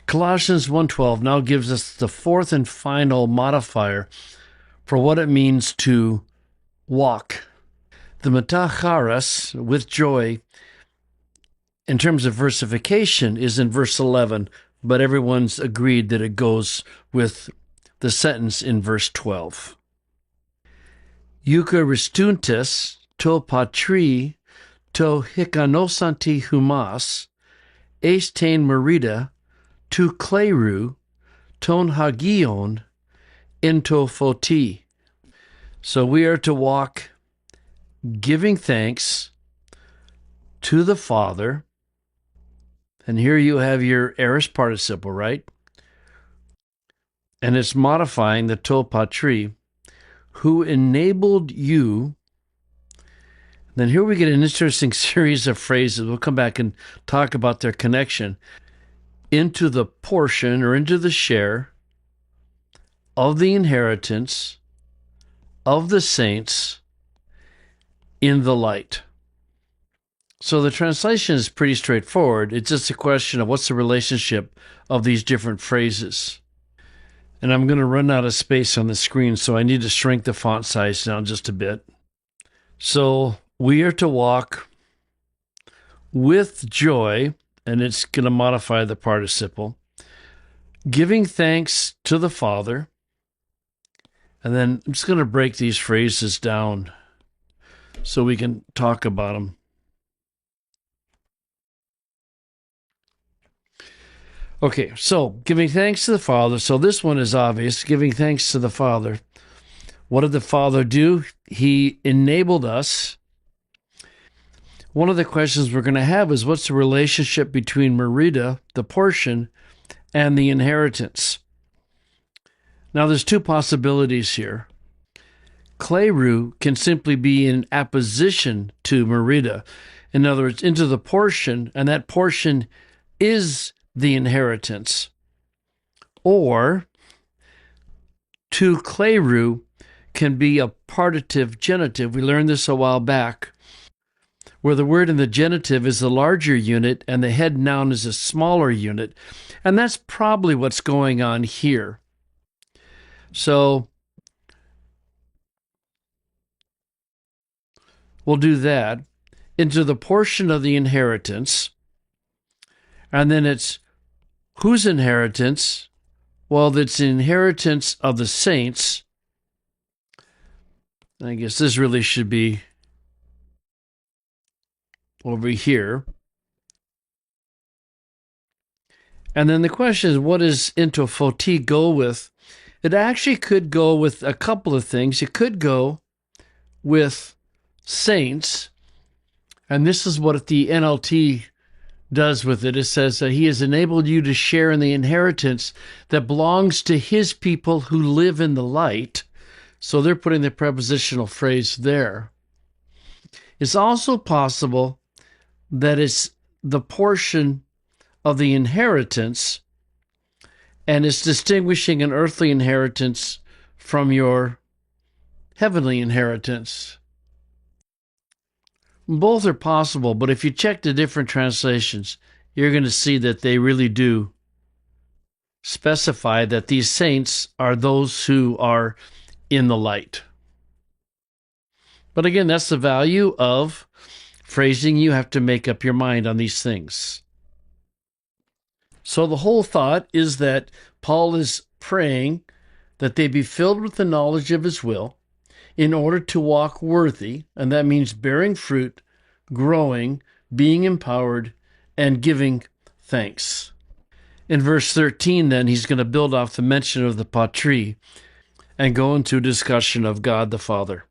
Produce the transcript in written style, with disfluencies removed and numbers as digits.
Colossians 1:12 now gives us the fourth and final modifier for what it means to walk. The metacharas, with joy, in terms of versification, is in verse 11, but everyone's agreed that it goes with the sentence in verse 12. Eucharistuntes to patri to hikanosanti humas, estain merida, tu kleru, ton hagion, into photi. So we are to walk giving thanks to the Father. And here you have your aorist participle, right? And it's modifying the to patri, who enabled you. Then here we get an interesting series of phrases. We'll come back and talk about their connection. Into the portion or into the share of the inheritance of the saints in the light. So the translation is pretty straightforward. It's just a question of what's the relationship of these different phrases. And I'm going to run out of space on the screen, so I need to shrink the font size down just a bit. So we are to walk with joy, and it's going to modify the participle, giving thanks to the Father. And then I'm just going to break these phrases down so we can talk about them. Okay, so giving thanks to the Father. So this one is obvious, giving thanks to the Father. What did the Father do? He enabled us. One of the questions we're going to have is, what's the relationship between merida, the portion, and the inheritance? Now, there's two possibilities here. Kleru can simply be in apposition to merida. In other words, into the portion, and that portion is the inheritance. Or to kleru can be a partitive genitive. We learned this a while back, where the word in the genitive is the larger unit and the head noun is a smaller unit. And that's probably what's going on here. So we'll do that. Into the portion of the inheritance. And then it's whose inheritance? Well, it's the inheritance of the saints. I guess this really should be over here. And then the question is, what does into photi go with? It actually could go with a couple of things. It could go with saints. And this is what the NLT does with it. It says that he has enabled you to share in the inheritance that belongs to his people who live in the light. So they're putting the prepositional phrase there. It's also possible that it's the portion of the inheritance, and it's distinguishing an earthly inheritance from your heavenly inheritance. Both are possible, but if you check the different translations, you're going to see that they really do specify that these saints are those who are in the light. But again, that's the value of phrasing. You have to make up your mind on these things. So the whole thought is that Paul is praying that they be filled with the knowledge of his will in order to walk worthy, and that means bearing fruit, growing, being empowered, and giving thanks. In verse 13, then, he's going to build off the mention of the patri and go into a discussion of God the Father.